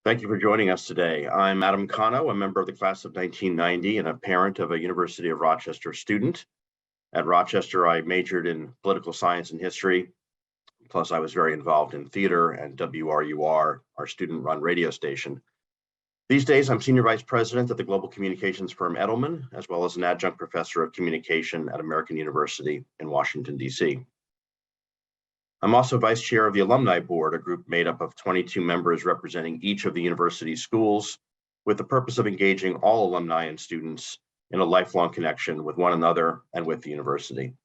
Thank you for joining us today. I'm Adam Cano, a member of the class of 1990 and a parent of a University of Rochester student. At Rochester, I majored in political science and history. Plus, I was very involved in theater and WRUR, our student-run radio station. These days, I'm Senior Vice President at the global communications firm Edelman, as well as an adjunct professor of communication at American University in Washington, D.C. I'm also Vice Chair of the Alumni Board, a group made up of 22 members representing each of the university's schools, with the purpose of engaging all alumni and students in a lifelong connection with one another and with the university.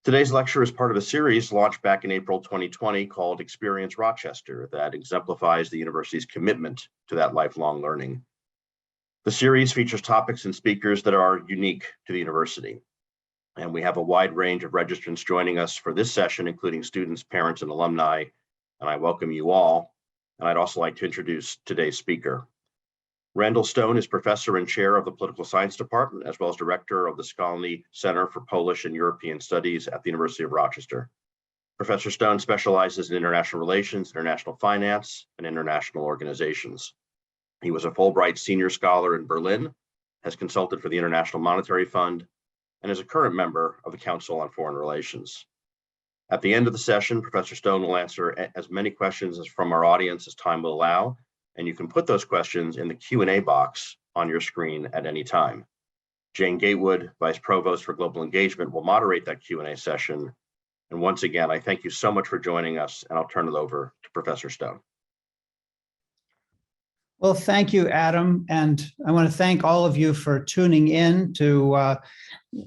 Today's lecture is part of a series launched back in April 2020 called Experience Rochester that exemplifies the university's commitment to that lifelong learning. The series features topics and speakers that are unique to the university. And we have a wide range of registrants joining us for this session, including students, parents, and alumni, and I welcome you all. And I'd also like to introduce today's speaker. Randall Stone is professor and chair of the Political Science Department, as well as director of the Scholarly Center for Polish and European Studies at the University of Rochester. Professor Stone specializes in international relations, international finance, and international organizations. He was a Fulbright Senior Scholar in Berlin, has consulted for the International Monetary Fund, and is a current member of the Council on Foreign Relations. At the end of the session, Professor Stone will answer as many questions as from our audience as time will allow, and you can put those questions in the Q&A box on your screen at any time. Jane Gatewood, Vice Provost for Global Engagement, will moderate that Q&A session. And once again, I thank you so much for joining us, and I'll turn it over to Professor Stone. Well, thank you, Adam. And I want to thank all of you for tuning in to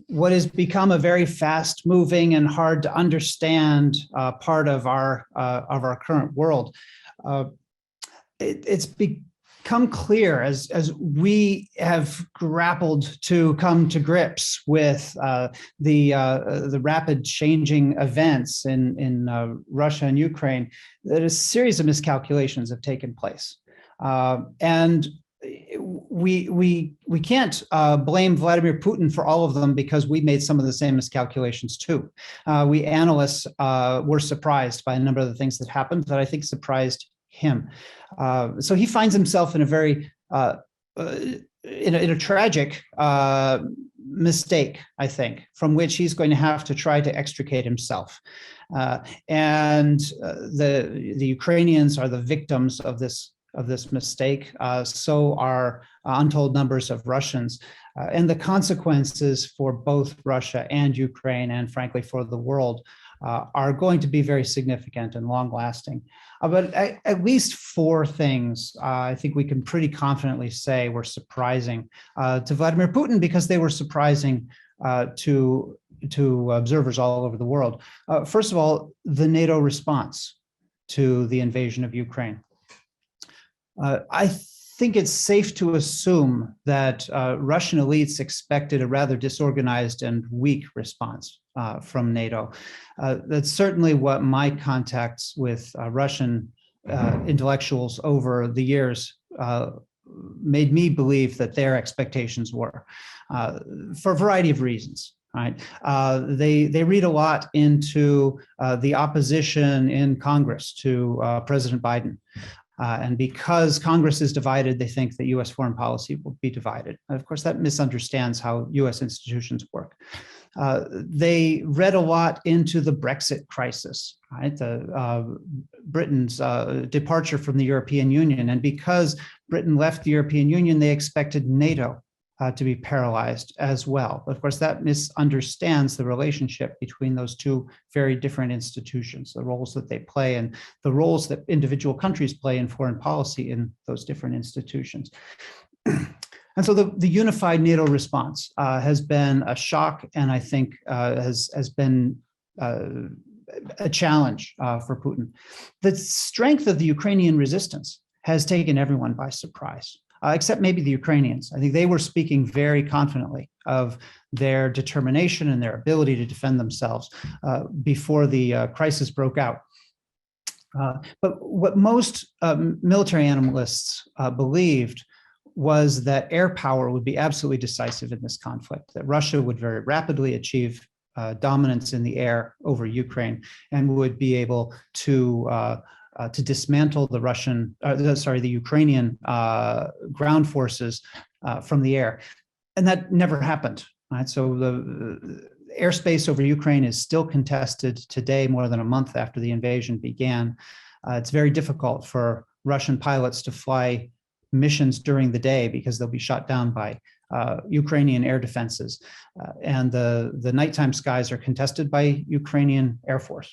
what has become a very fast-moving and hard to understand part of our current world. It's become clear as we have grappled to come to grips with the rapid changing events in Russia and Ukraine that a series of miscalculations have taken place. And we can't blame Vladimir Putin for all of them because we made some of the same miscalculations too. We analysts were surprised by a number of the things that happened that I think surprised him. So he finds himself in a very in a tragic mistake, I think, from which he's going to have to try to extricate himself. And the Ukrainians are the victims of this mistake. So are untold numbers of Russians. And the consequences for both Russia and Ukraine, and frankly for the world, are going to be very significant and long-lasting. But at least four things I think we can pretty confidently say were surprising to Vladimir Putin because they were surprising to observers all over the world. First of all, the NATO response to the invasion of Ukraine. I think it's safe to assume that Russian elites expected a rather disorganized and weak response from NATO. That's certainly what my contacts with Russian intellectuals over the years made me believe that their expectations were, for a variety of reasons. Right? They read a lot into the opposition in Congress to President Biden. And because Congress is divided, they think that U.S. foreign policy will be divided. And of course, that misunderstands how U.S. institutions work. They read a lot into the Brexit crisis, right? Britain's departure from the European Union. And because Britain left the European Union, they expected NATO to be paralyzed as well. But of course, that misunderstands the relationship between those two very different institutions, the roles that they play and the roles that individual countries play in foreign policy in those different institutions. And so the unified NATO response has been a shock, and I think has been a challenge for Putin. The strength of the Ukrainian resistance has taken everyone by surprise. Except maybe the Ukrainians. I think they were speaking very confidently of their determination and their ability to defend themselves before the crisis broke out. But what most military analysts believed was that air power would be absolutely decisive in this conflict, that Russia would very rapidly achieve dominance in the air over Ukraine and would be able to to dismantle the Ukrainian ground forces from the air, and that never happened. Right, so the airspace over Ukraine is still contested today, more than a month after the invasion began. It's very difficult for Russian pilots to fly missions during the day because they'll be shot down by Ukrainian air defenses. And the nighttime skies are contested by Ukrainian Air Force.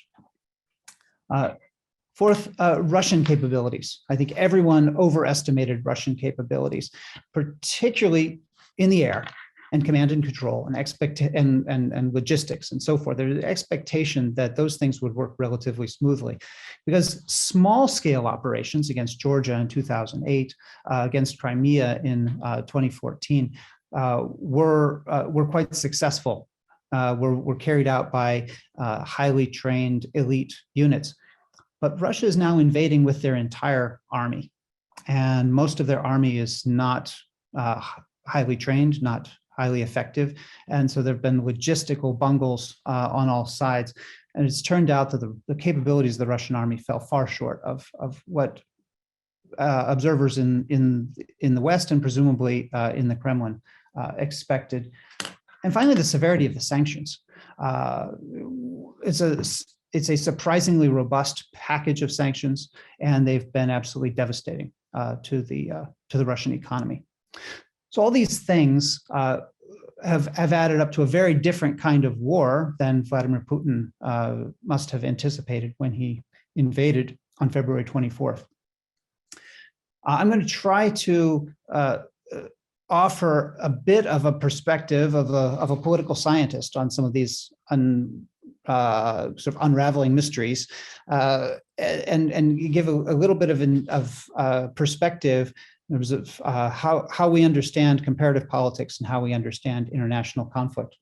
Fourth, Russian capabilities. I think everyone overestimated Russian capabilities, particularly in the air and command and control and logistics and so forth. There's an expectation that those things would work relatively smoothly, because small scale operations against Georgia in 2008, against Crimea in 2014, were quite successful. Were carried out by highly trained elite units. But Russia is now invading with their entire army, and most of their army is not highly trained, not highly effective. And so there have been logistical bungles on all sides. And it's turned out that the capabilities of the Russian army fell far short of what observers in the West and presumably in the Kremlin expected. And finally, the severity of the sanctions. It's a surprisingly robust package of sanctions, and they've been absolutely devastating to the Russian economy. So all these things have added up to a very different kind of war than Vladimir Putin must have anticipated when he invaded on February 24th. I'm going to try to offer a bit of a perspective of a political scientist on some of these sort of unraveling mysteries, and give a little bit of perspective in terms of how we understand comparative politics and how we understand international conflict.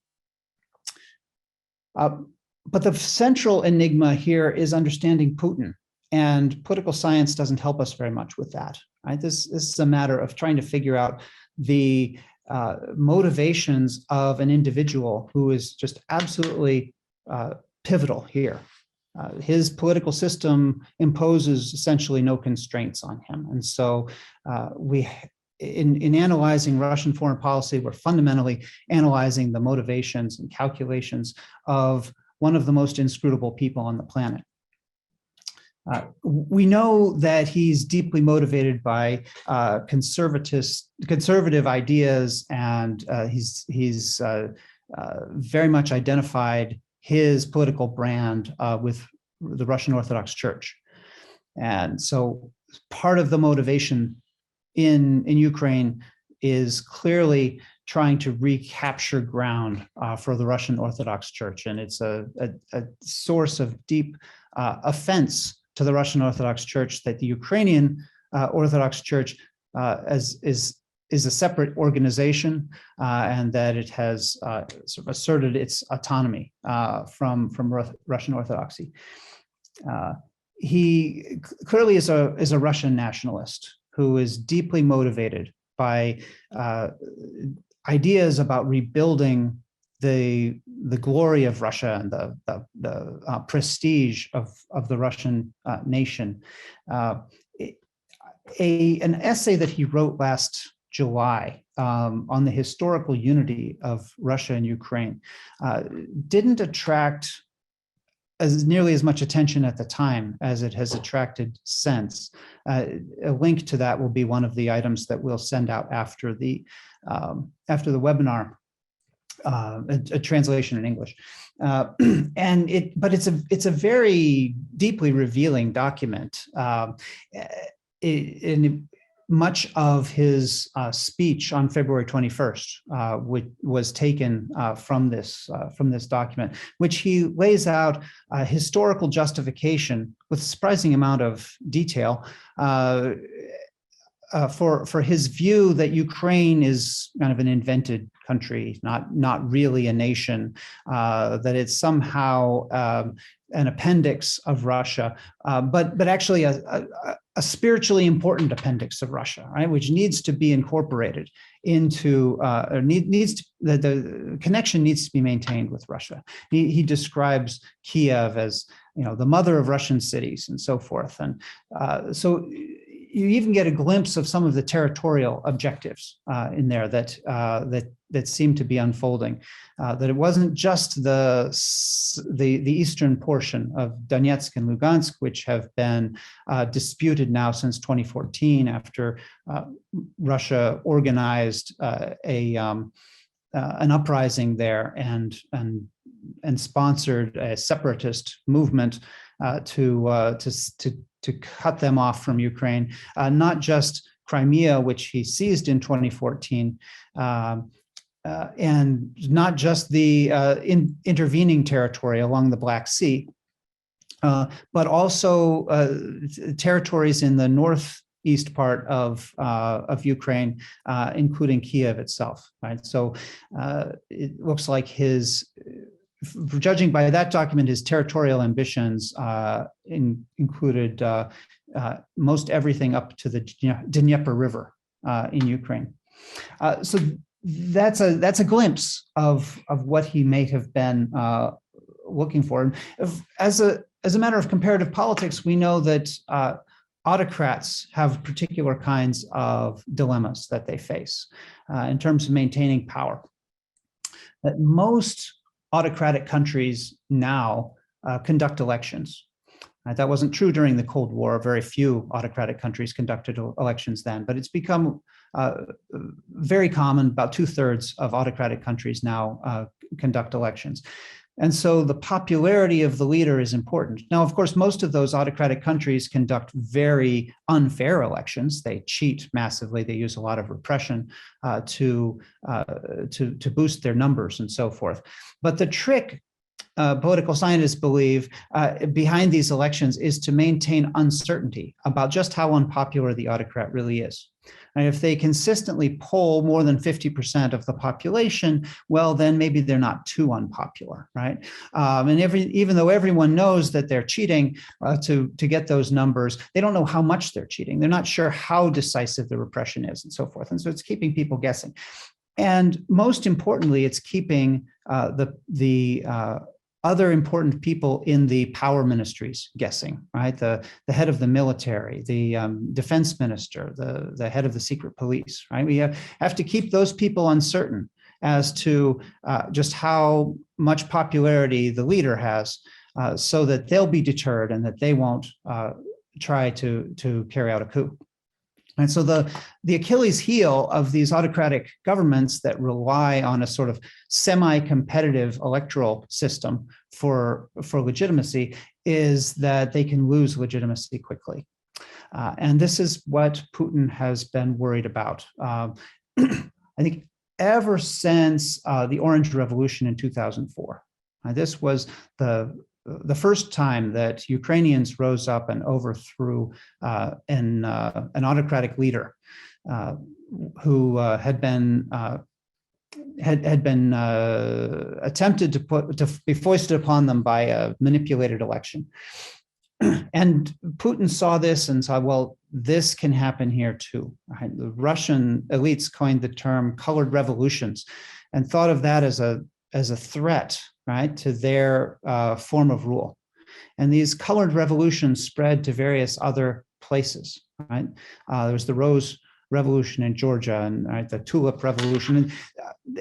But the central enigma here is understanding Putin, and political science doesn't help us very much with that. Right? This is a matter of trying to figure out the motivations of an individual who is just absolutely pivotal here. His political system imposes essentially no constraints on him. And so in analyzing Russian foreign policy, we're fundamentally analyzing the motivations and calculations of one of the most inscrutable people on the planet. We know that he's deeply motivated by conservative ideas, and he's very much identified his political brand with the Russian Orthodox Church. And so part of the motivation in Ukraine is clearly trying to recapture ground for the Russian Orthodox Church. And it's a source of deep offense to the Russian Orthodox Church that the Ukrainian Orthodox Church is a separate organization, and that it has sort of asserted its autonomy from Russian Orthodoxy. He clearly is a Russian nationalist who is deeply motivated by ideas about rebuilding the glory of Russia and the prestige of the Russian nation. An essay that he wrote last July on the historical unity of Russia and Ukraine didn't attract nearly as much attention at the time as it has attracted since. A link to that will be one of the items that we'll send out after the webinar, a translation in English. But it's a very deeply revealing document. Much of his speech on February 21st, which was taken from this document, which he lays out historical justification with a surprising amount of detail for his view that Ukraine is kind of an invented country, not really a nation, that it's somehow an appendix of Russia, but actually a spiritually important appendix of Russia, right, which needs to be incorporated into, or the connection needs to be maintained with Russia. He describes Kiev as, the mother of Russian cities and so forth, and so you even get a glimpse of some of the territorial objectives in there that seem to be unfolding. That it wasn't just the eastern portion of Donetsk and Lugansk, which have been disputed now since 2014, after Russia organized an uprising there and sponsored a separatist movement to cut them off from Ukraine, not just Crimea, which he seized in 2014, and not just the intervening territory along the Black Sea, but also territories in the northeast part of Ukraine, including Kiev itself. Right, so it looks like judging by that document, his territorial ambitions included most everything up to the Dnieper River in Ukraine. So that's a glimpse of what he may have been looking for. As a matter of comparative politics, we know that autocrats have particular kinds of dilemmas that they face in terms of maintaining power. That most autocratic countries now conduct elections. That wasn't true during the Cold War. Very few autocratic countries conducted elections then, but it's become very common. About 2/3 of autocratic countries now conduct elections. And so the popularity of the leader is important. Now, of course, most of those autocratic countries conduct very unfair elections. They cheat massively. They use a lot of repression to boost their numbers and so forth. But the trick, political scientists believe, behind these elections is to maintain uncertainty about just how unpopular the autocrat really is. And if they consistently poll more than 50% of the population, well, then maybe they're not too unpopular, right? And even though everyone knows that they're cheating to get those numbers, they don't know how much they're cheating. They're not sure how decisive the repression is and so forth. And so it's keeping people guessing. And most importantly, it's keeping the other important people in the power ministries guessing, right? The head of the military, the defense minister, the head of the secret police, right? We have to keep those people uncertain as to just how much popularity the leader has, so that they'll be deterred and that they won't try to carry out a coup. And so the Achilles heel of these autocratic governments that rely on a sort of semi-competitive electoral system for legitimacy is that they can lose legitimacy quickly. And this is what Putin has been worried about. I think ever since the Orange Revolution in 2004. This was the first time that Ukrainians rose up and overthrew an autocratic leader who had been attempted to be foisted upon them by a manipulated election. And Putin saw this and saw, well, this can happen here too. Right? The Russian elites coined the term colored revolutions and thought of that as a threat, right, to their form of rule. And these colored revolutions spread to various other places, right? There was the Rose Revolution in Georgia and right, the Tulip Revolution.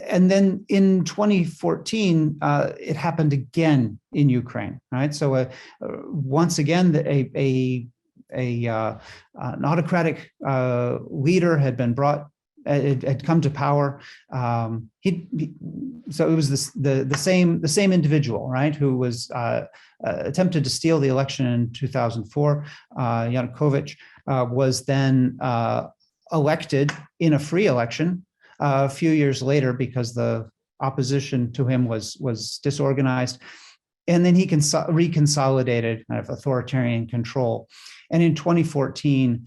And then in 2014, it happened again in Ukraine, right? So once again, an autocratic leader had been brought, had come to power. So it was the same individual, right, who was attempted to steal the election in 2004. Yanukovych was then elected in a free election a few years later because the opposition to him was disorganized. and then he reconsolidated kind of authoritarian control. And in 2014,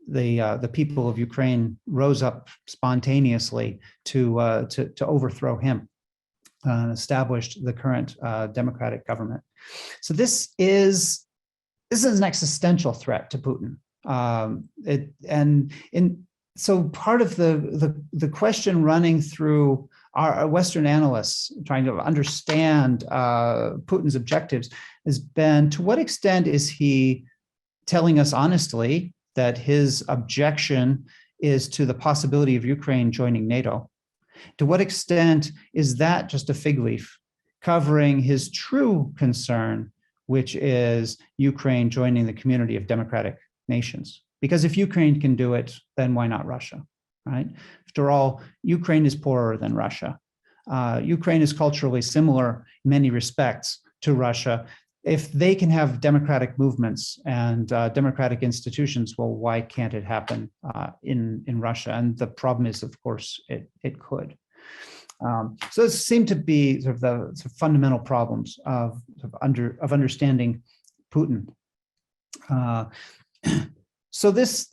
the people of Ukraine rose up spontaneously to overthrow him and established the current democratic government. So this is an existential threat to Putin. So part of the question running through our Western analysts trying to understand Putin's objectives has been, to what extent is he telling us honestly that his objection is to the possibility of Ukraine joining NATO? To what extent is that just a fig leaf covering his true concern, which is Ukraine joining the community of democratic nations? Because if Ukraine can do it, then why not Russia, right? After all, Ukraine is poorer than Russia. Ukraine is culturally similar in many respects to Russia. If they can have democratic movements and democratic institutions, well, why can't it happen in Russia? And the problem is, of course, it could. So it seemed to be sort of the fundamental problems of understanding Putin. So this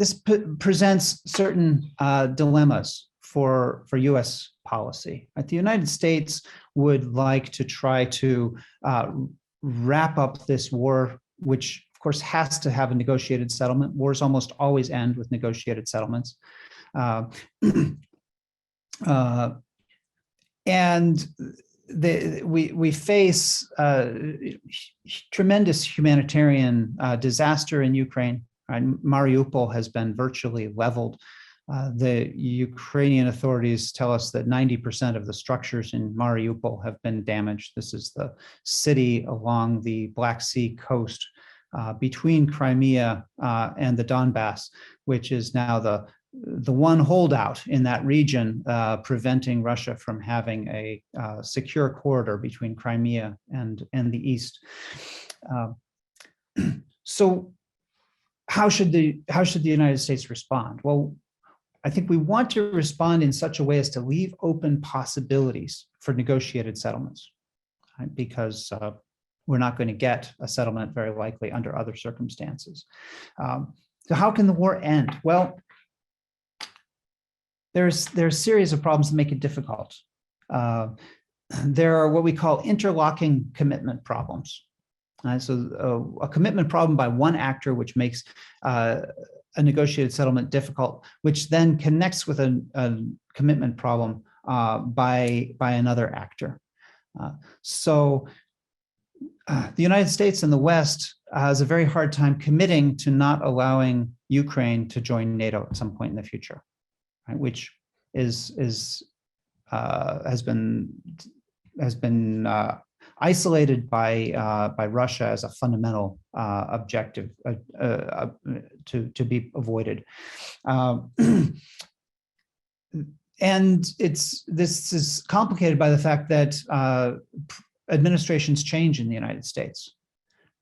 presents certain dilemmas for U.S. policy. The United States would like to try to wrap up this war, which of course has to have a negotiated settlement. Wars almost always end with negotiated settlements. And we face tremendous humanitarian disaster in Ukraine. Mariupol has been virtually leveled. The Ukrainian authorities tell us that 90% of the structures in Mariupol have been damaged. This is the city along the Black Sea coast between Crimea and the Donbass, which is now the one holdout in that region, preventing Russia from having a secure corridor between Crimea and the east. So how should the United States respond? Well, I think we want to respond in such a way as to leave open possibilities for negotiated settlements, right? Because we're not going to get a settlement very likely under other circumstances. So how can the war end? Well, there's a series of problems that make it difficult. There are what we call interlocking commitment problems. So a commitment problem by one actor, which makes a negotiated settlement difficult, which then connects with a commitment problem by another actor. So the United States and the West has a very hard time committing to not allowing Ukraine to join NATO at some point in the future, right? Which has been isolated by Russia as a fundamental objective to be avoided. And this is complicated by the fact that administrations change in the United States,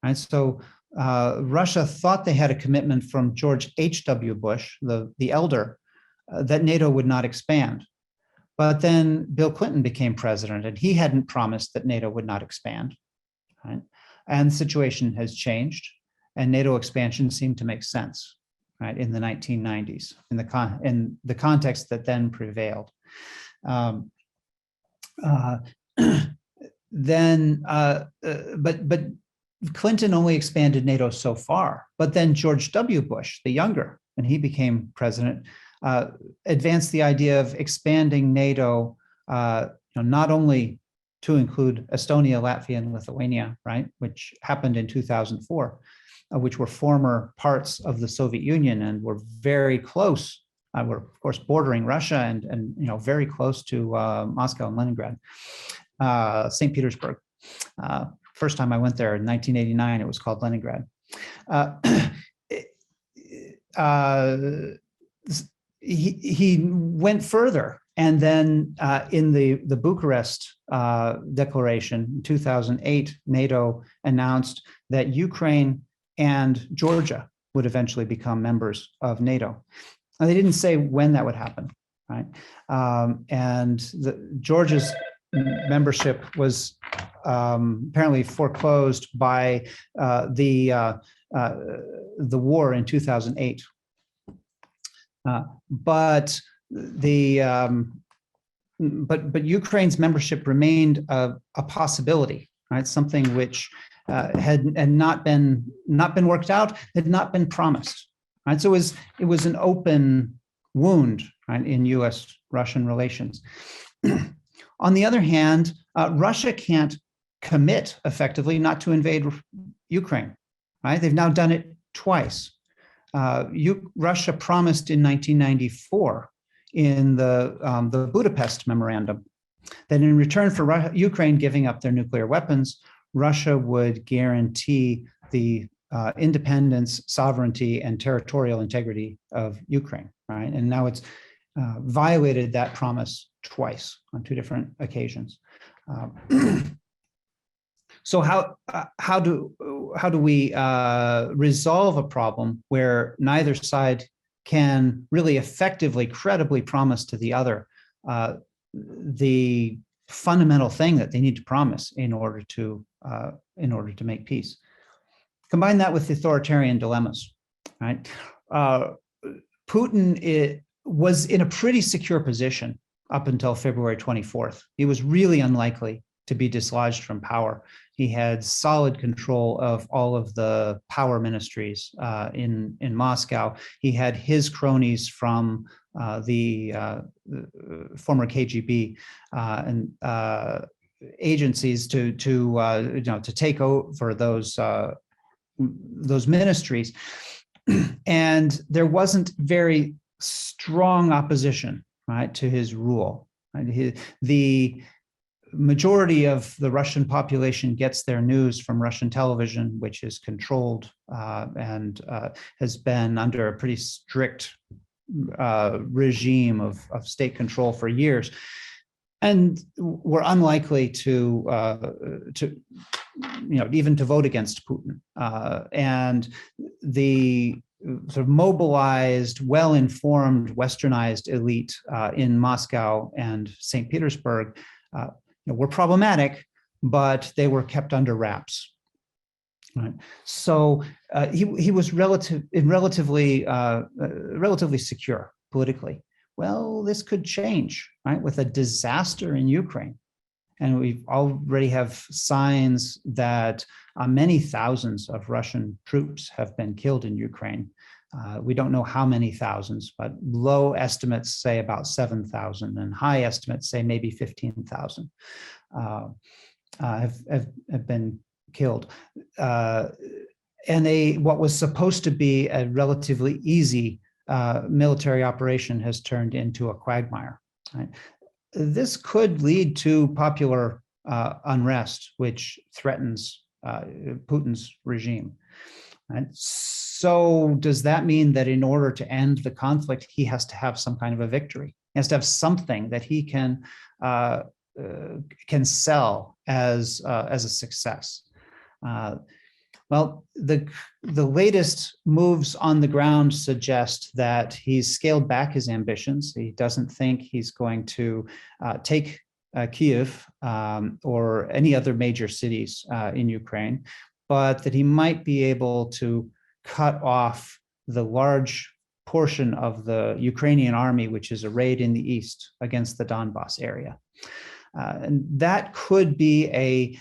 right? So Russia thought they had a commitment from George H.W. Bush, the elder, that NATO would not expand. But then Bill Clinton became president, and he hadn't promised that NATO would not expand, right? And the situation has changed, and NATO expansion seemed to make sense, right, in the 1990s, in the context that then prevailed. But Clinton only expanded NATO so far. But then George W. Bush, the younger, when he became president, advanced the idea of expanding NATO, not only to include Estonia, Latvia, and Lithuania, right, which happened in 2004, which were former parts of the Soviet Union and were very close. Were of course bordering Russia and very close to Moscow and Leningrad, St. Petersburg. First time I went there in 1989, it was called Leningrad. He went further, and then in the Bucharest Declaration in 2008, NATO announced that Ukraine and Georgia would eventually become members of NATO. Now, they didn't say when that would happen, right? And Georgia's membership was apparently foreclosed by the war in 2008. But Ukraine's membership remained a possibility, right? Something which had not been worked out, had not been promised, right? So it was an open wound, right, in U.S.-Russian relations. On the other hand, Russia can't commit effectively not to invade Ukraine, right? They've now done it twice. Russia promised in 1994 in the Budapest Memorandum that in return for Ukraine giving up their nuclear weapons, Russia would guarantee the independence, sovereignty, and territorial integrity of Ukraine, right? And now it's violated that promise twice on two different occasions. So how do we resolve a problem where neither side can really effectively, credibly promise to the other the fundamental thing that they need to promise in order to make peace? Combine that with authoritarian dilemmas, right? Putin was in a pretty secure position up until February 24th. He was really unlikely to be dislodged from power. He had solid control of all of the power ministries in Moscow. He had his cronies from the former KGB and agencies to take over those ministries, and there wasn't very strong opposition, right, to his rule. Right? The majority of the Russian population gets their news from Russian television, which is controlled and has been under a pretty strict regime of state control for years, and were unlikely to even to vote against Putin. And the sort of mobilized, well-informed, westernized elite in Moscow and St. Petersburg were problematic, but they were kept under wraps. Right. So he was relatively secure politically. Well, this could change, right, with a disaster in Ukraine. And we already have signs that many thousands of Russian troops have been killed in Ukraine. We don't know how many thousands, but low estimates say about 7,000, and high estimates say maybe 15,000 have been killed. And what was supposed to be a relatively easy military operation has turned into a quagmire. Right? This could lead to popular unrest, which threatens Putin's regime. Right? So does that mean that in order to end the conflict, he has to have some kind of a victory? He has to have something that he can sell as a success. Well, the latest moves on the ground suggest that he's scaled back his ambitions. He doesn't think he's going to take Kyiv or any other major cities in Ukraine, but that he might be able to cut off the large portion of the Ukrainian army, which is arrayed in the east against the Donbas area. And that could be a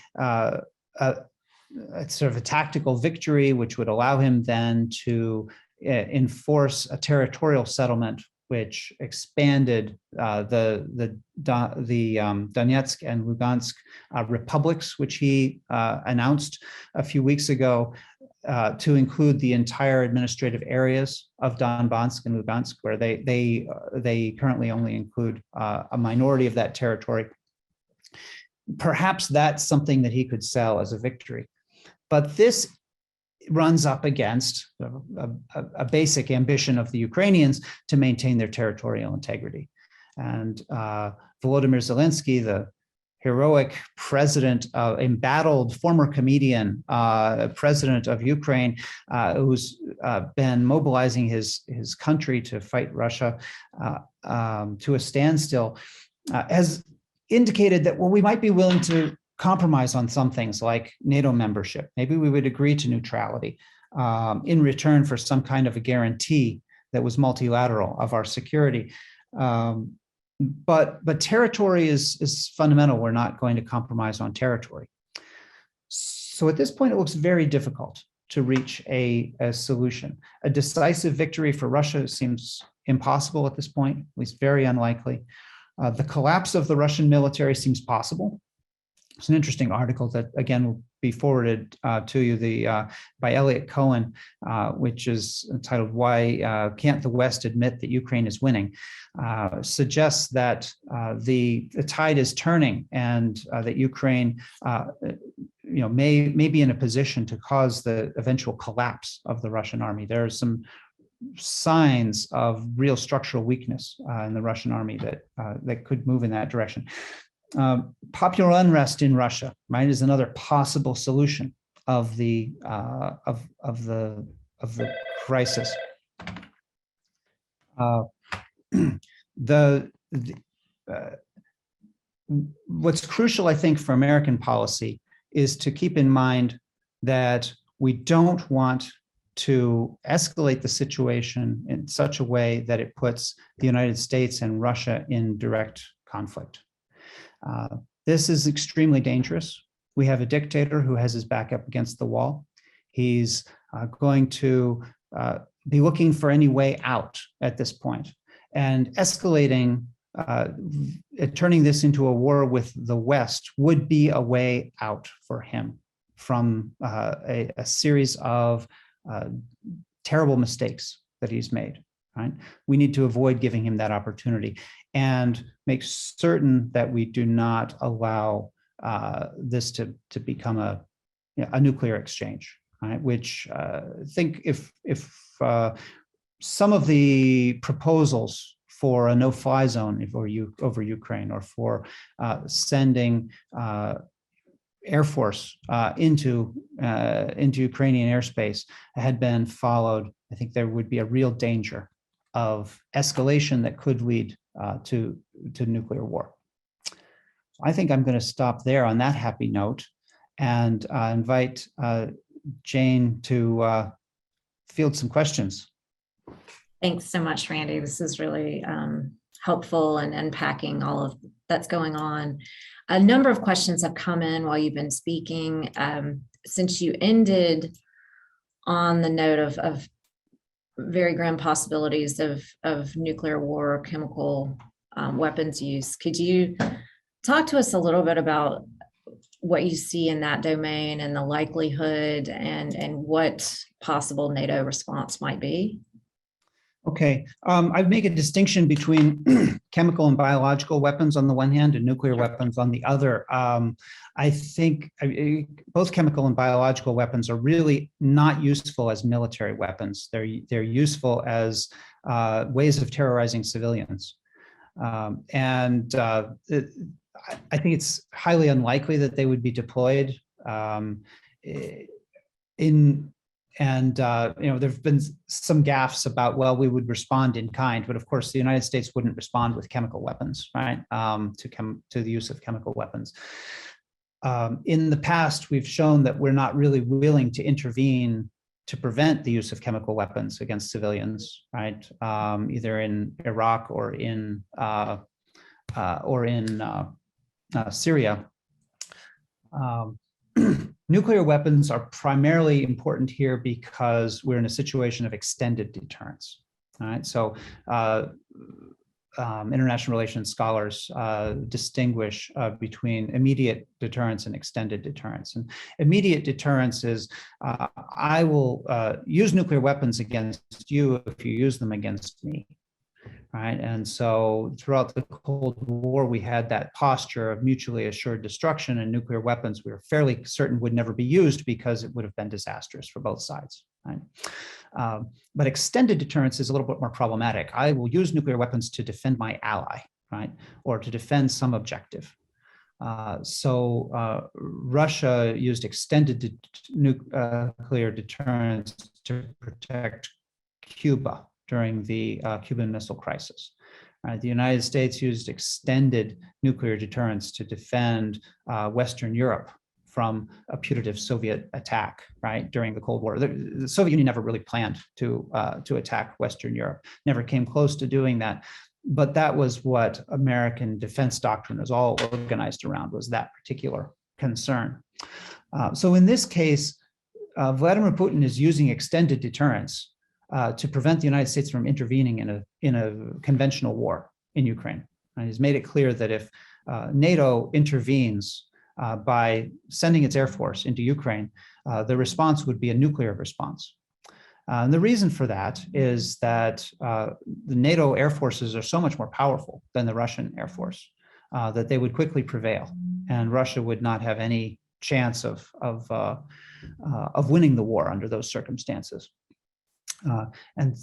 sort of a tactical victory, which would allow him then to enforce a territorial settlement, which expanded the Donetsk and Lugansk republics, which he announced a few weeks ago, to include the entire administrative areas of Donbas and Lugansk, where they currently only include a minority of that territory. Perhaps that's something that he could sell as a victory. But this runs up against a basic ambition of the Ukrainians to maintain their territorial integrity. And Volodymyr Zelensky, the heroic president, embattled former comedian, president of Ukraine, who's been mobilizing his country to fight Russia to a standstill, has indicated that, well, we might be willing to compromise on some things like NATO membership. Maybe we would agree to neutrality in return for some kind of a guarantee that was multilateral of our security. But territory is fundamental. We're not going to compromise on territory. So at this point, it looks very difficult to reach a solution. A decisive victory for Russia seems impossible at this point, at least very unlikely. The collapse of the Russian military seems possible. It's an interesting article that, again, will be forwarded to you by Elliot Cohen, which is entitled "Why Can't the West Admit that Ukraine is Winning?" Suggests that the tide is turning and that Ukraine may be in a position to cause the eventual collapse of the Russian army. There are some signs of real structural weakness in the Russian army that could move in that direction. Popular unrest in Russia, right, is another possible solution of the crisis. What's crucial, I think, for American policy is to keep in mind that we don't want to escalate the situation in such a way that it puts the United States and Russia in direct conflict. This is extremely dangerous. We have a dictator who has his back up against the wall. He's going to be looking for any way out at this point. And escalating, turning this into a war with the West would be a way out for him from a series of terrible mistakes that he's made. Right? We need to avoid giving him that opportunity and make certain that we do not allow this to become a nuclear exchange, right? Which I think if some of the proposals for a no-fly zone over Ukraine, or for sending Air Force into Ukrainian airspace had been followed, I think there would be a real danger of escalation that could lead to nuclear war. I think I'm going to stop there on that happy note and invite Jane to field some questions. Thanks so much, Randy. This is really helpful in unpacking all of that's going on. A number of questions have come in while you've been speaking. Since you ended on the note of very grim possibilities of nuclear war, chemical weapons use, could you talk to us a little bit about what you see in that domain and the likelihood and what possible NATO response might be? Okay, I'd make a distinction between chemical and biological weapons on the one hand and nuclear weapons on the other. I think both chemical and biological weapons are really not useful as military weapons. They're useful as ways of terrorizing civilians. I think it's highly unlikely that they would be deployed there've been some gaffes about, well, we would respond in kind, but of course the United States wouldn't respond with chemical weapons, right? To the use of chemical weapons. In the past, we've shown that we're not really willing to intervene to prevent the use of chemical weapons against civilians, right? Either in Iraq or in Syria. Nuclear weapons are primarily important here because we're in a situation of extended deterrence. All right, so international relations scholars distinguish between immediate deterrence and extended deterrence. And immediate deterrence is, I will use nuclear weapons against you if you use them against me. Right. And so throughout the Cold War, we had that posture of mutually assured destruction, and nuclear weapons we were fairly certain would never be used because it would have been disastrous for both sides. Right? But extended deterrence is a little bit more problematic. I will use nuclear weapons to defend my ally, right, or to defend some objective. So Russia used extended nuclear deterrence to protect Cuba during the Cuban Missile Crisis, Right? The United States used extended nuclear deterrence to defend Western Europe from a putative Soviet attack, right, during the Cold War. The Soviet Union never really planned to attack Western Europe, never came close to doing that. But that was what American defense doctrine was all organized around, was that particular concern. So in this case, Vladimir Putin is using extended deterrence to prevent the United States from intervening in a conventional war in Ukraine. And he's made it clear that if NATO intervenes by sending its air force into Ukraine, the response would be a nuclear response. And the reason for that is that the NATO air forces are so much more powerful than the Russian air force that they would quickly prevail, and Russia would not have any chance of winning the war under those circumstances. And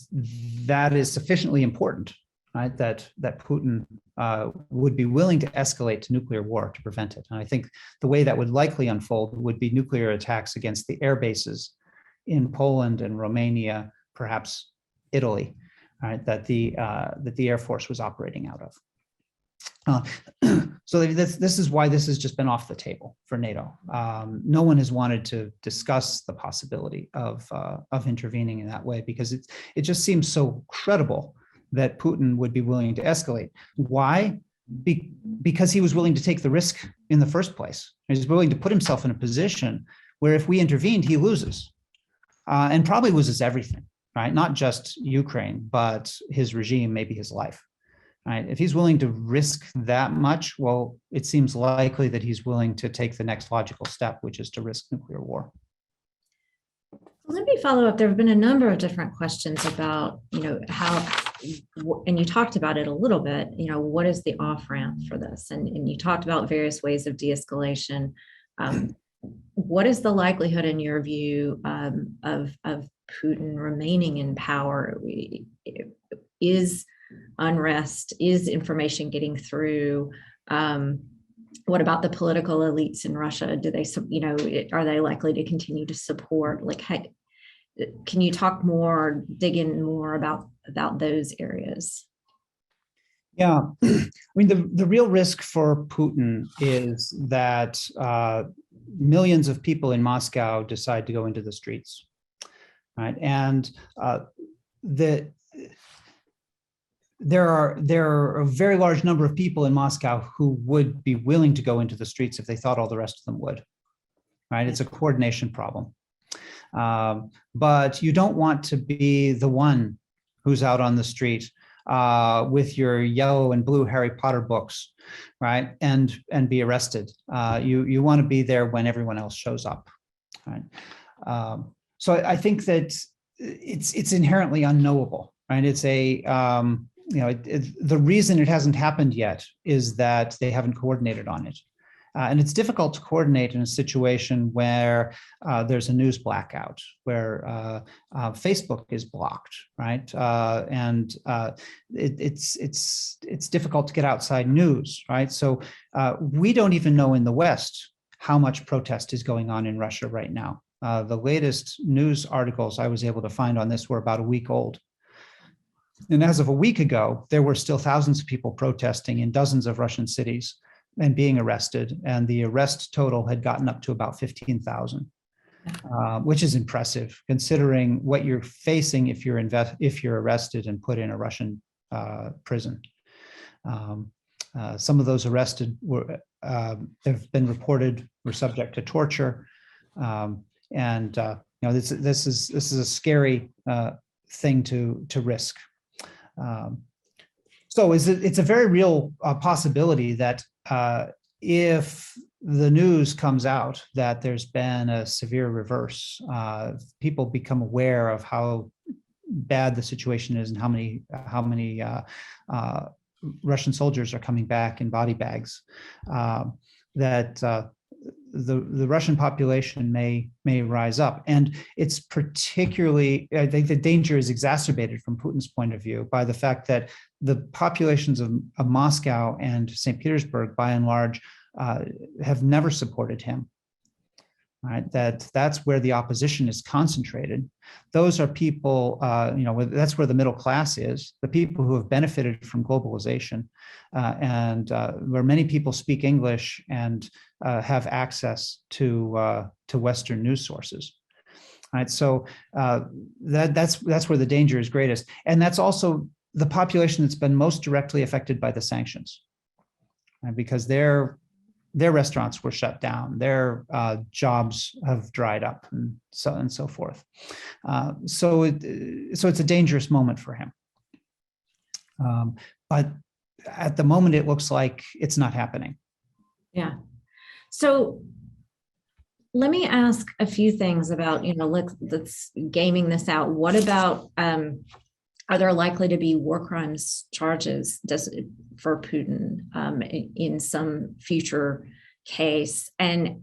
that is sufficiently important, right, that Putin would be willing to escalate to nuclear war to prevent it. And I think the way that would likely unfold would be nuclear attacks against the air bases in Poland and Romania, perhaps Italy, right, that the Air Force was operating out of. So this is why this has just been off the table for NATO. No one has wanted to discuss the possibility of intervening in that way, because it just seems so credible that Putin would be willing to escalate. Why? Because he was willing to take the risk in the first place. He's willing to put himself in a position where if we intervened, he loses, and probably loses everything, right? Not just Ukraine, but his regime, maybe his life. Right? If he's willing to risk that much, well, it seems likely that he's willing to take the next logical step, which is to risk nuclear war. Let me follow up. There have been a number of different questions about, how, and you talked about it a little bit, what is the off-ramp for this? And you talked about various ways of de-escalation. What is the likelihood, in your view, of Putin remaining in power? Is unrest, is information getting through? What about the political elites in Russia? Do they, are they likely to continue to support? Can you talk more, dig in more about those areas? Yeah, I mean, the real risk for Putin is that millions of people in Moscow decide to go into the streets, right? And there are a very large number of people in Moscow who would be willing to go into the streets if they thought all the rest of them would, right? It's a coordination problem. But you don't want to be the one who's out on the street with your yellow and blue Harry Potter books, right? And be arrested. You want to be there when everyone else shows up, right? So I think that it's inherently unknowable, right? It's the reason it hasn't happened yet is that they haven't coordinated on it. And it's difficult to coordinate in a situation where there's a news blackout, where Facebook is blocked, right? It's difficult to get outside news, right? So we don't even know in the West how much protest is going on in Russia right now. The latest news articles I was able to find on this were about a week old. And as of a week ago, there were still thousands of people protesting in dozens of Russian cities and being arrested. And the arrest total had gotten up to about 15,000, which is impressive considering what you're facing if you're arrested and put in a Russian prison. Some of those arrested have been reported were subject to torture. This is a scary thing to risk. So it's a very real possibility that if the news comes out that there's been a severe reverse, people become aware of how bad the situation is and how many Russian soldiers are coming back in body bags, that the Russian population may rise up. And it's particularly, I think the danger is exacerbated from Putin's point of view by the fact that the populations of Moscow and St. Petersburg, by and large, have never supported him. right? That's where the opposition is concentrated. Those are people, that's where the middle class is, the people who have benefited from globalization, and where many people speak English and have access to Western news sources. Right, so that's where the danger is greatest, and that's also the population that's been most directly affected by the sanctions, right? Because their restaurants were shut down, their jobs have dried up, and so forth. So it's a dangerous moment for him. But at the moment, it looks like it's not happening. Yeah. So let me ask a few things about, let's gaming this out. What about, are there likely to be war crimes charges for Putin in some future case? And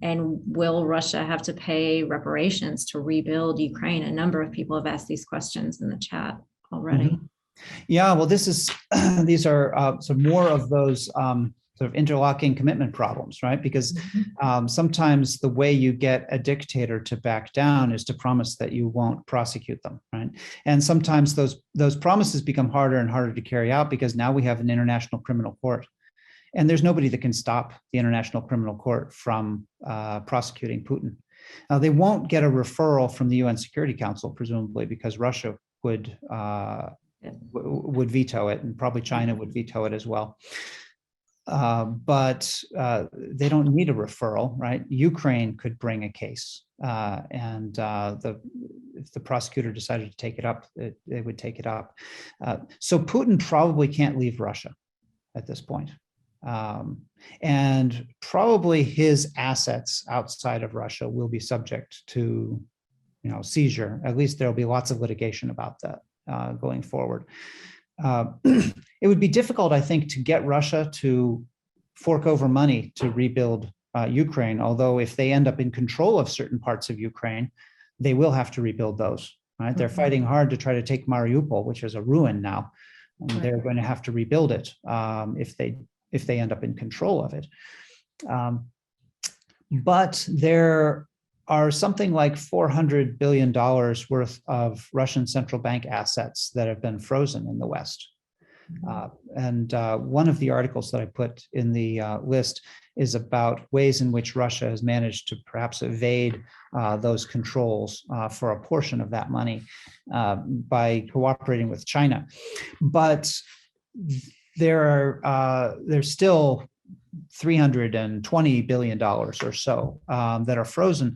will Russia have to pay reparations to rebuild Ukraine? A number of people have asked these questions in the chat already. Mm-hmm. Yeah, well, these are some more of those sort of interlocking commitment problems, right? Because sometimes the way you get a dictator to back down is to promise that you won't prosecute them, right? And sometimes those promises become harder and harder to carry out because now we have an international criminal court, and there's nobody that can stop the International Criminal Court from prosecuting Putin. Now, they won't get a referral from the UN Security Council, presumably, because Russia would veto it, and probably China would veto it as well. But they don't need a referral, right? Ukraine could bring a case, and if the prosecutor decided to take it up, they would take it up. So Putin probably can't leave Russia at this point. And probably his assets outside of Russia will be subject to, seizure. At least there'll be lots of litigation about that going forward. It would be difficult, I think, to get Russia to fork over money to rebuild Ukraine, although if they end up in control of certain parts of Ukraine, they will have to rebuild those, right? They're fighting hard to try to take Mariupol, which is a ruin now, and they're going to have to rebuild it if they end up in control of it. But there are something like $400 billion worth of Russian central bank assets that have been frozen in the West. And one of the articles that I put in the list is about ways in which Russia has managed to perhaps evade those controls for a portion of that money by cooperating with China. But there's still $320 billion or so that are frozen,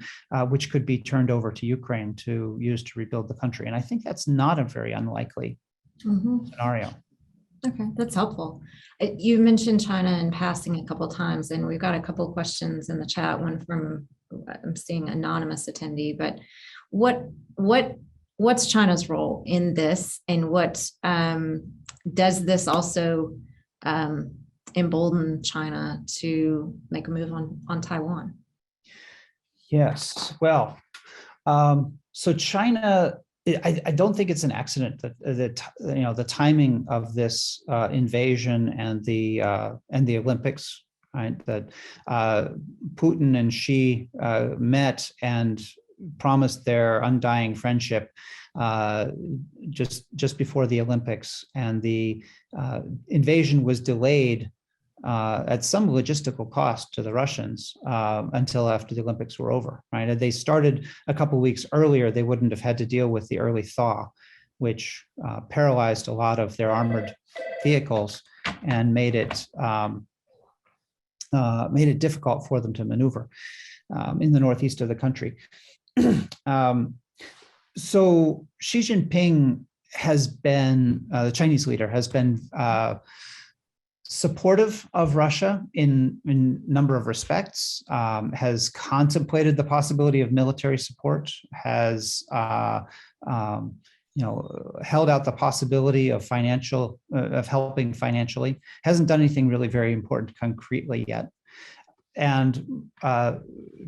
which could be turned over to Ukraine to use to rebuild the country. And I think that's not a very unlikely scenario. Okay, that's helpful. You mentioned China in passing a couple of times, and we've got a couple of questions in the chat. One from, I'm seeing anonymous attendee, but what's China's role in this, and what does this also embolden China to make a move on Taiwan? Yes, well, so China, I don't think it's an accident that the timing of this invasion and the Olympics, right? That Putin and Xi met and promised their undying friendship just before the Olympics, and the invasion was delayed at some logistical cost to the Russians until after the Olympics were over, right? Had they started a couple of weeks earlier, they wouldn't have had to deal with the early thaw, which paralyzed a lot of their armored vehicles and made it difficult for them to maneuver in the northeast of the country. So Xi Jinping has been, the Chinese leader, has been supportive of Russia in a number of respects, has contemplated the possibility of military support, has held out the possibility of helping financially, hasn't done anything really very important concretely yet. And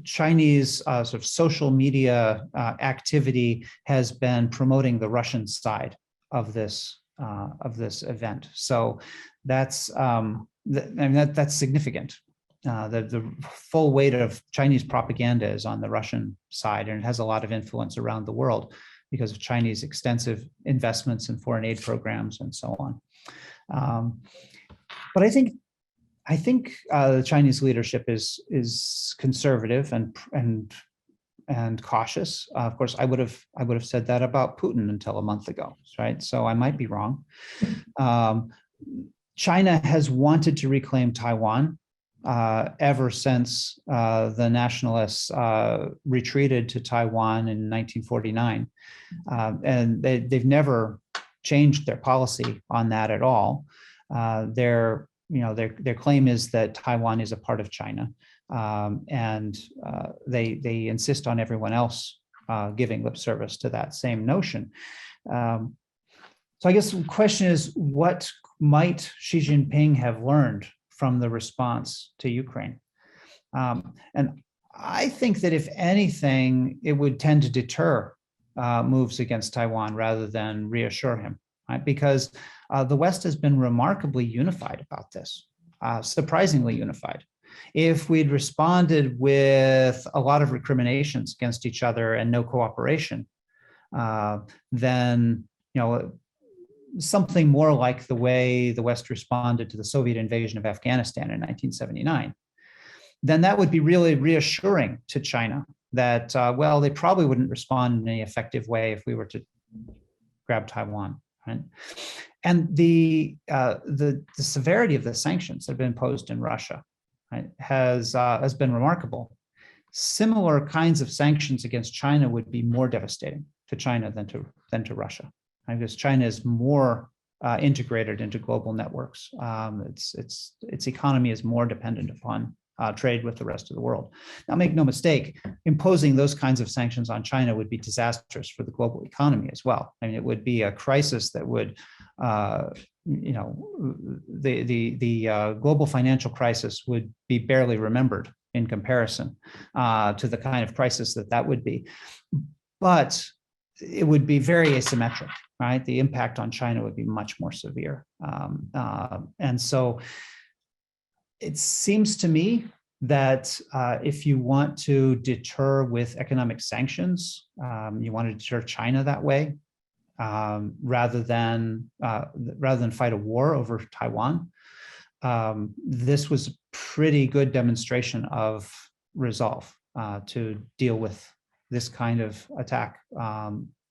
Chinese sort of social media activity has been promoting the Russian side of this event. So that's that's significant. the full weight of Chinese propaganda is on the Russian side, and it has a lot of influence around the world because of Chinese extensive investments in foreign aid programs and so on. But I think the Chinese leadership is conservative and cautious. Of course, I would have said that about Putin until a month ago, right? So I might be wrong. China has wanted to reclaim Taiwan ever since the nationalists retreated to Taiwan in 1949, and they've never changed their policy on that at all. Their claim is that Taiwan is a part of China, and they insist on everyone else giving lip service to that same notion. So I guess the question is, what might Xi Jinping have learned from the response to Ukraine? And I think that if anything, it would tend to deter moves against Taiwan rather than reassure him, right? Because the West has been remarkably unified about this, surprisingly unified. If we'd responded with a lot of recriminations against each other and no cooperation, then something more like the way the West responded to the Soviet invasion of Afghanistan in 1979, then that would be really reassuring to China that, well, they probably wouldn't respond in any effective way if we were to grab Taiwan, right? And the severity of the sanctions that have been imposed in Russia, right, has been remarkable. Similar kinds of sanctions against China would be more devastating to China than to Russia, right? Because China is more integrated into global networks. Its economy is more dependent upon trade with the rest of the world. Now, make no mistake, imposing those kinds of sanctions on China would be disastrous for the global economy as well. I mean, it would be a crisis that would, the global financial crisis would be barely remembered in comparison to the kind of crisis that would be. But it would be very asymmetric, right? The impact on China would be much more severe. And so it seems to me that if you want to deter with economic sanctions, you want to deter China that way, rather than fight a war over Taiwan. This was a pretty good demonstration of resolve to deal with this kind of attack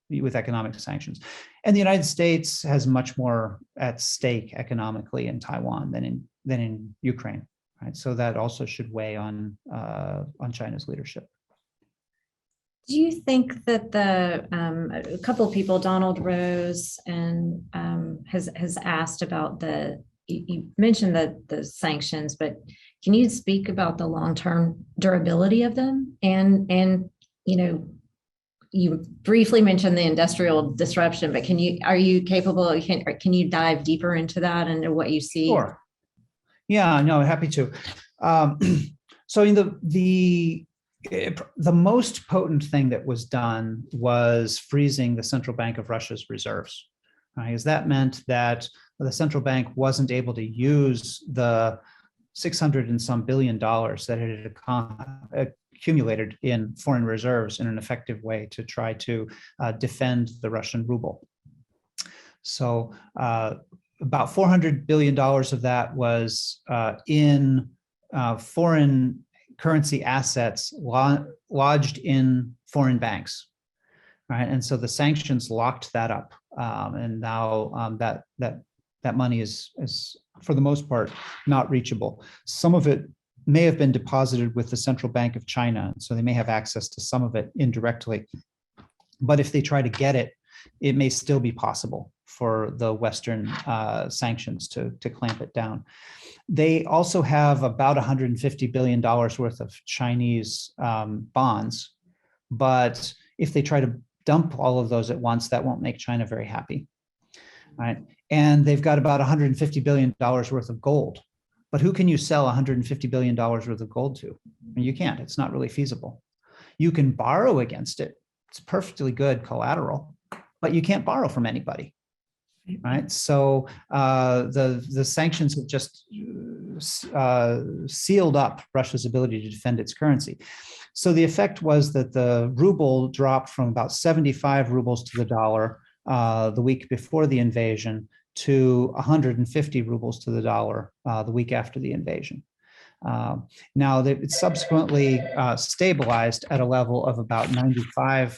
with economic sanctions. And the United States has much more at stake economically in Taiwan than in Ukraine, right? So that also should weigh on China's leadership. Do you think that a couple of people, Donald Rose, and has asked about you mentioned the sanctions, but can you speak about the long-term durability of them? And you briefly mentioned the industrial disruption, but are you capable? Can you dive deeper into that and what you see? Sure. Yeah, no, happy to. So in the most potent thing that was done was freezing the central bank of Russia's reserves, right? Because that meant that the central bank wasn't able to use the $600 and some billion that it had accumulated in foreign reserves in an effective way to try to defend the Russian ruble. So about $400 billion of that was in foreign currency assets lodged in foreign banks, right? And so the sanctions locked that up, and now that money is for the most part not reachable. Some of it may have been deposited with the Central Bank of China, so they may have access to some of it indirectly. But if they try to get it, it may still be possible for the Western sanctions to clamp it down. They also have about $150 billion worth of Chinese bonds, but if they try to dump all of those at once, that won't make China very happy, right? And they've got about $150 billion worth of gold. But who can you sell $150 billion worth of gold to? I mean, you can't. It's not really feasible. You can borrow against it. It's perfectly good collateral, but you can't borrow from anybody, right? So the sanctions have just sealed up Russia's ability to defend its currency. So the effect was that the ruble dropped from about 75 rubles to the dollar the week before the invasion to 150 rubles to the dollar the week after the invasion. Now, it subsequently stabilized at a level of about 95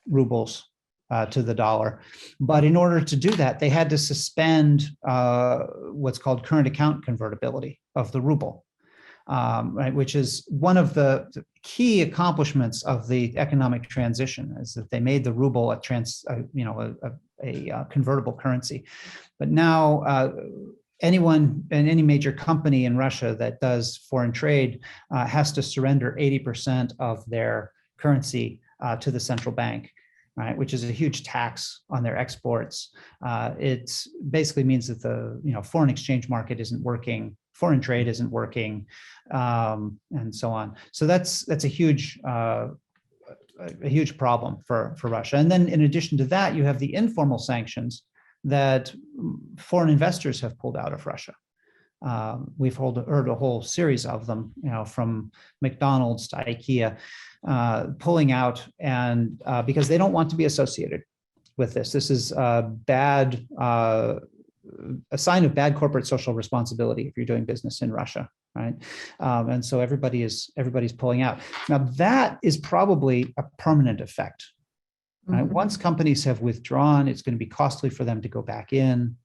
rubles to the dollar. But in order to do that, they had to suspend what's called current account convertibility of the ruble, right, which is one of the key accomplishments of the economic transition, is that they made the ruble a convertible currency. But now anyone and any major company in Russia that does foreign trade has to surrender 80% of their currency to the central bank, right, which is a huge tax on their exports. It basically means that the foreign exchange market isn't working, foreign trade isn't working, and so on. So that's a huge problem for Russia. And then in addition to that, you have the informal sanctions that foreign investors have pulled out of Russia. We've heard a whole series of them, from McDonald's to IKEA, pulling out, and because they don't want to be associated with this. This is a sign of bad corporate social responsibility if you're doing business in Russia, right? And so everybody's pulling out. Now that is probably a permanent effect. Right? Mm-hmm. Once companies have withdrawn, it's going to be costly for them to go back in.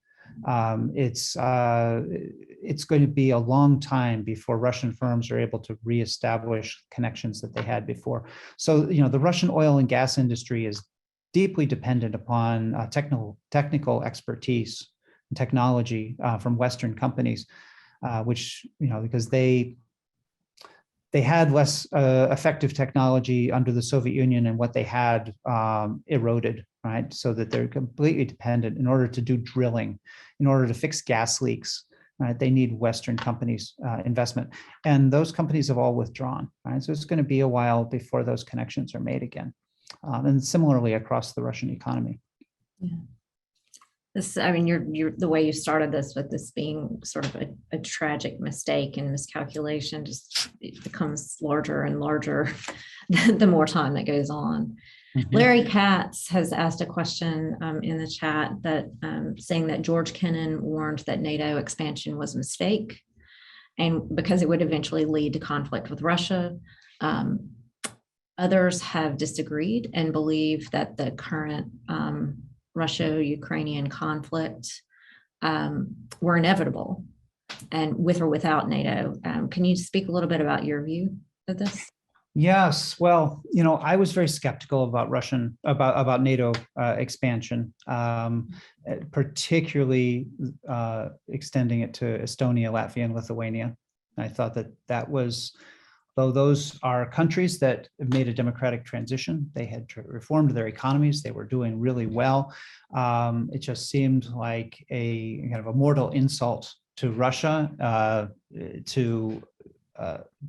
It's going to be a long time before Russian firms are able to reestablish connections that they had before. So, the Russian oil and gas industry is deeply dependent upon technical expertise and technology from Western companies, which, because they had less effective technology under the Soviet Union, and what they had eroded, right? So that they're completely dependent. In order to do drilling, in order to fix gas leaks, right, they need Western companies' investment. And those companies have all withdrawn, right? So it's going to be a while before those connections are made again. And similarly across the Russian economy. Yeah. You're the way you started this, with this being sort of a tragic mistake and miscalculation, just it becomes larger and larger the more time that goes on. Mm-hmm. Larry Katz has asked a question in the chat that saying that George Kennan warned that NATO expansion was a mistake, and because it would eventually lead to conflict with Russia. Others have disagreed and believe that the current Russo-Ukrainian conflict were inevitable, and with or without NATO. Can you speak a little bit about your view of this? Yes. Well, I was very skeptical about about NATO expansion, particularly extending it to Estonia, Latvia, and Lithuania. I thought that was, though those are countries that have made a democratic transition, they had reformed their economies, they were doing really well. It just seemed like a kind of a mortal insult to Russia to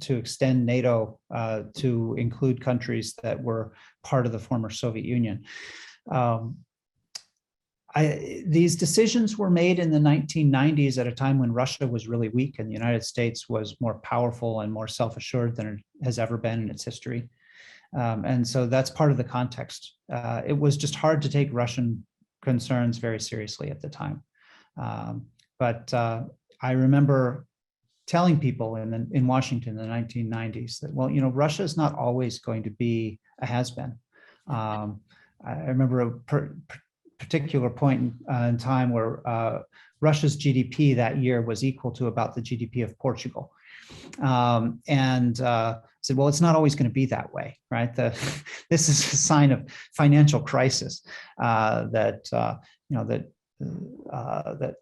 extend NATO to include countries that were part of the former Soviet Union. These decisions were made in the 1990s at a time when Russia was really weak and the United States was more powerful and more self-assured than it has ever been in its history. And so that's part of the context. It was just hard to take Russian concerns very seriously at the time. But I remember telling people in Washington in the 1990s that, well, Russia is not always going to be a has-been. I remember a particular point in time where Russia's GDP that year was equal to about the GDP of Portugal. And said, well, it's not always going to be that way, right? This is a sign of financial crisis that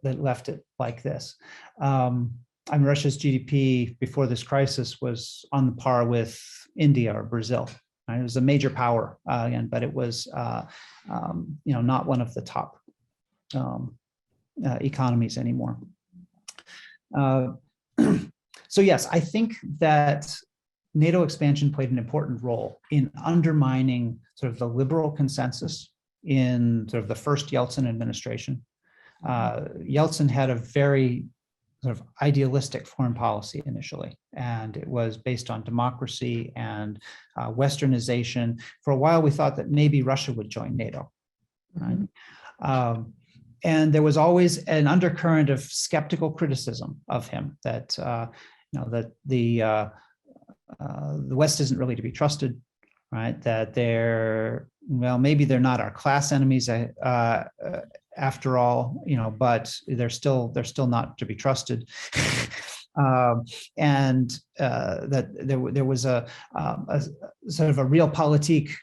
left it like this. Russia's GDP before this crisis was on the par with India or Brazil. Right? It was a major power again, but it was not one of the top economies anymore. So yes, I think that NATO expansion played an important role in undermining sort of the liberal consensus in sort of the first Yeltsin administration. Yeltsin had a very sort of idealistic foreign policy initially, and it was based on democracy and Westernization. For a while, we thought that maybe Russia would join NATO, right? And there was always an undercurrent of skeptical criticism of him that that the West isn't really to be trusted, right? That maybe they're not our class enemies after all, but they're still not to be trusted. And that there was a sort of a realpolitik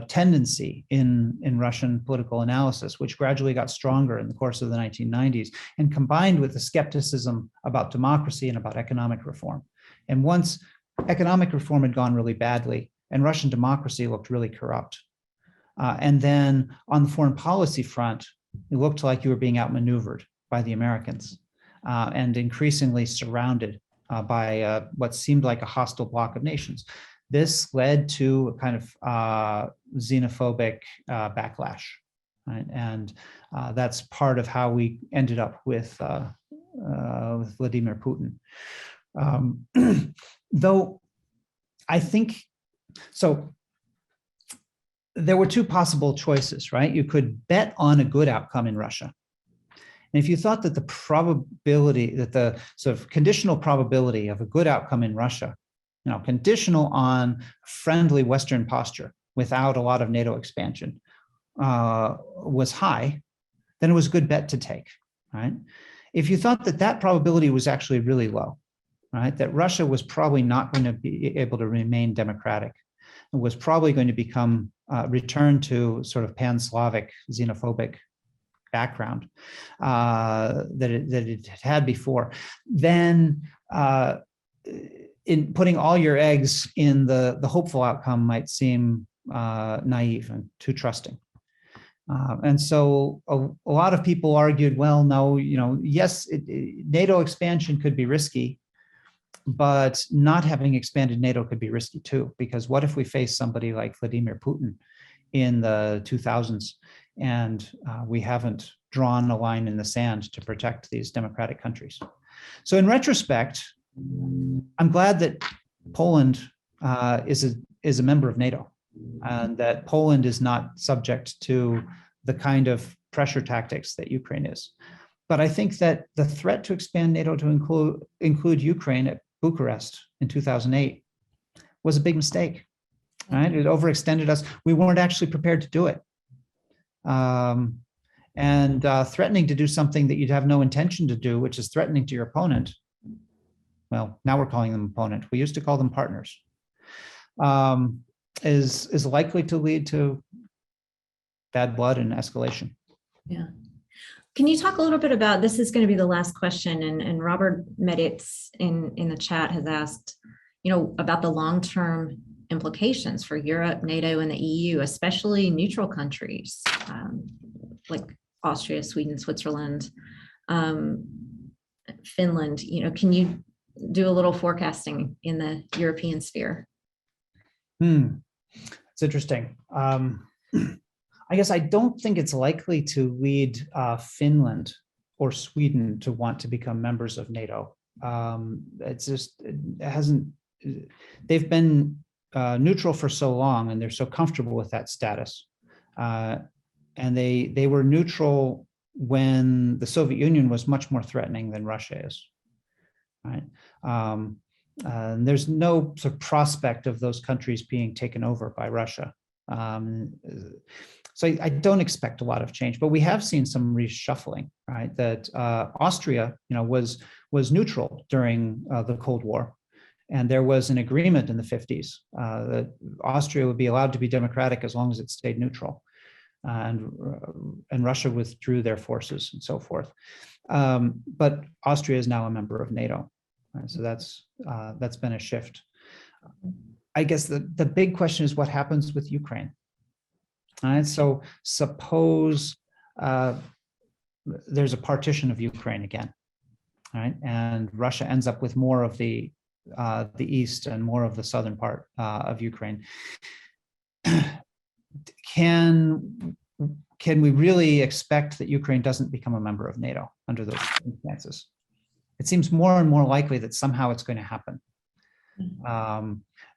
tendency in Russian political analysis, which gradually got stronger in the course of the 1990s, and combined with the skepticism about democracy and about economic reform. And once economic reform had gone really badly, and Russian democracy looked really corrupt, and then on the foreign policy front, it looked like you were being outmaneuvered by the Americans. And increasingly surrounded by what seemed like a hostile bloc of nations. This led to a kind of xenophobic backlash, right? And that's part of how we ended up with Vladimir Putin. Though I think, so there were two possible choices, right? You could bet on a good outcome in Russia. And if you thought that the probability, that the sort of conditional probability of a good outcome in Russia, conditional on friendly Western posture without a lot of NATO expansion, was high, then it was a good bet to take, right? If you thought that that probability was actually really low, right, that Russia was probably not going to be able to remain democratic, and was probably going to become return to sort of pan-Slavic xenophobic background that it had before, then in putting all your eggs in the hopeful outcome might seem naive and too trusting. And so a lot of people argued, well, no, yes, NATO expansion could be risky, but not having expanded NATO could be risky too, because what if we face somebody like Vladimir Putin in the 2000s and we haven't drawn a line in the sand to protect these democratic countries? So in retrospect, I'm glad that Poland is a member of NATO, and that Poland is not subject to the kind of pressure tactics that Ukraine is. But I think that the threat to expand NATO to include Ukraine at Bucharest in 2008 was a big mistake, right? It overextended us. We weren't actually prepared to do it. And threatening to do something that you'd have no intention to do, which is threatening to your opponent. Well, now we're calling them opponent. We used to call them partners. Is likely to lead to bad blood and escalation. Yeah. Can you talk a little bit about, this is going to be the last question, and Robert Meditz in the chat has asked, about the long-term implications for Europe, NATO, and the EU, especially neutral countries like Austria, Sweden, Switzerland, Finland. Can you do a little forecasting in the European sphere? It's interesting. I guess I don't think it's likely to lead Finland or Sweden to want to become members of NATO. They've been neutral for so long, and they're so comfortable with that status. And they were neutral when the Soviet Union was much more threatening than Russia is, right? And there's no sort of prospect of those countries being taken over by Russia. So I don't expect a lot of change, but we have seen some reshuffling, right? That Austria, was neutral during the Cold War, and there was an agreement in the 50s that Austria would be allowed to be democratic as long as it stayed neutral, and Russia withdrew their forces and so forth. But Austria is now a member of NATO, right? So that's been a shift. I guess the big question is what happens with Ukraine. All right, so suppose there's a partition of Ukraine again, right? And Russia ends up with more of the east and more of the southern part of Ukraine. Can we really expect that Ukraine doesn't become a member of NATO under those circumstances? It seems more and more likely that somehow it's going to happen.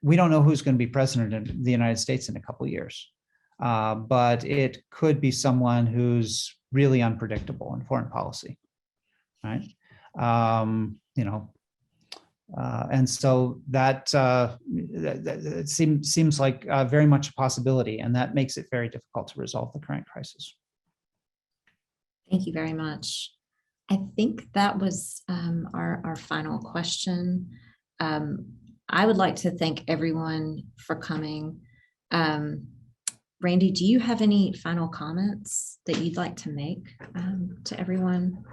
We don't know who's going to be president of the United States in a couple of years, but it could be someone who's really unpredictable in foreign policy, right? And so that seems like very much a possibility, and that makes it very difficult to resolve the current crisis. Thank you very much. I think that was our final question. I would like to thank everyone for coming. Randy, do you have any final comments that you'd like to make to everyone?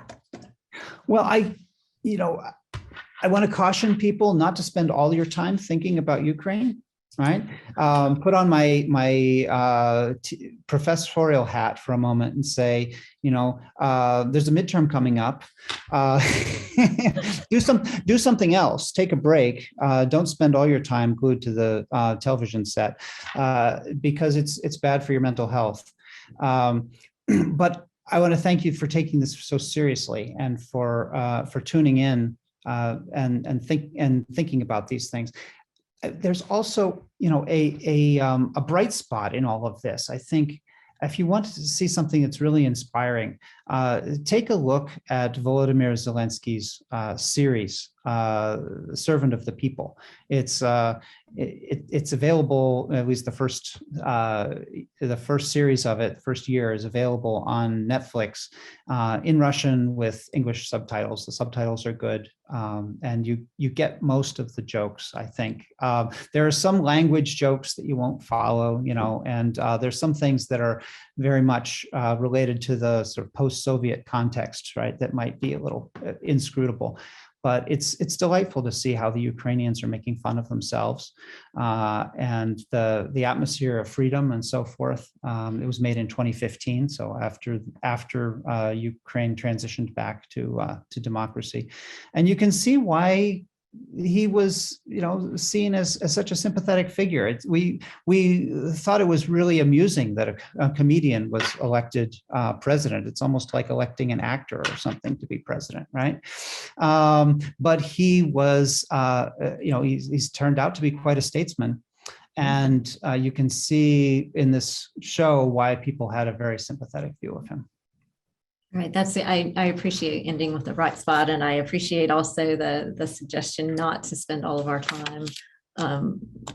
Well, I want to caution people not to spend all your time thinking about Ukraine, right? Put on my professorial hat for a moment and say, there's a midterm coming up. Do something else. Take a break. Don't spend all your time glued to the television set because it's bad for your mental health. But I want to thank you for taking this so seriously and for tuning in and thinking about these things. There's also, a bright spot in all of this. I think if you want to see something that's really inspiring, take a look at Volodymyr Zelensky's series, Servant of the People. It's available, at least the first series of it, first year is available on Netflix in Russian with English subtitles. The subtitles are good, and you get most of the jokes, I think. There are some language jokes that you won't follow, and there's some things that are very much related to the sort of post-Soviet context, right, that might be a little inscrutable. But it's delightful to see how the Ukrainians are making fun of themselves and the atmosphere of freedom and so forth. It was made in 2015, so after Ukraine transitioned back to democracy, and you can see why he was, seen as such a sympathetic figure. We thought it was really amusing that a comedian was elected president. It's almost like electing an actor or something to be president, right? But he was, he's turned out to be quite a statesman. And you can see in this show why people had a very sympathetic view of him. Right. I appreciate ending with the right spot. And I appreciate also the suggestion not to spend all of our time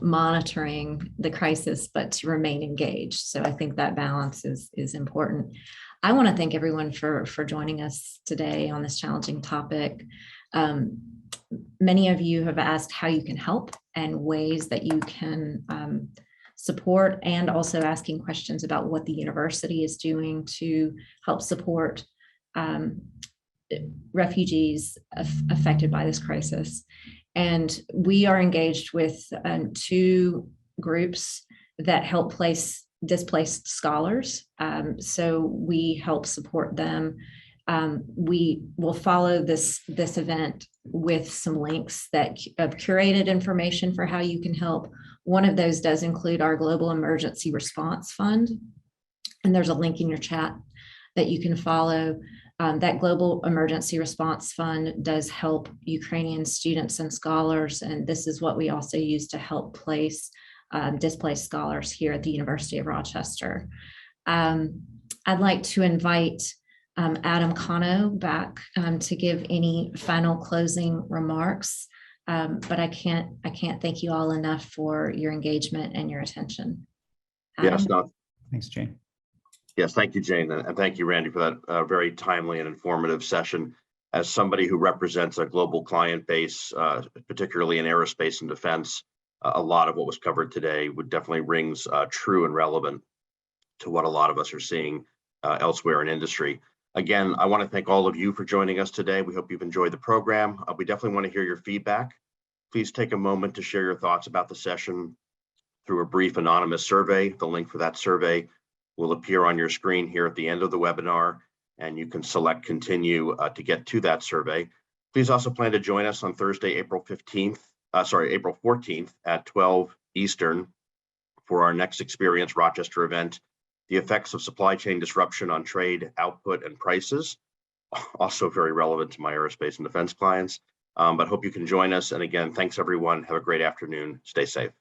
monitoring the crisis, but to remain engaged. So I think that balance is important. I want to thank everyone for joining us today on this challenging topic. Many of you have asked how you can help and ways that you can support, and also asking questions about what the university is doing to help support refugees affected by this crisis. And we are engaged with 2 groups that help place displaced scholars. So we help support them. We will follow this event with some links of curated information for how you can help. One of those does include our Global Emergency Response Fund, and there's a link in your chat that you can follow. That Global Emergency Response Fund does help Ukrainian students and scholars, and this is what we also use to help place displaced scholars here at the University of Rochester. I'd like to invite Adam Kano back to give any final closing remarks. But I can't thank you all enough for your engagement and your attention. Adam? Yes, no. Thanks, Jane. Yes, thank you, Jane, and thank you, Randy, for that very timely and informative session. As somebody who represents a global client base, particularly in aerospace and defense, a lot of what was covered today would definitely rings true and relevant to what a lot of us are seeing elsewhere in industry. Again, I want to thank all of you for joining us today. We hope you've enjoyed the program. We definitely want to hear your feedback. Please take a moment to share your thoughts about the session through a brief anonymous survey. The link for that survey will appear on your screen here at the end of the webinar, and you can select continue to get to that survey. Please also plan to join us on Thursday, April 14th at 12 Eastern for our next Experience Rochester event, The Effects of Supply Chain Disruption on Trade, Output, and Prices. also very relevant to my aerospace and defense clients. But hope you can join us. And again, thanks everyone. Have a great afternoon. Stay safe.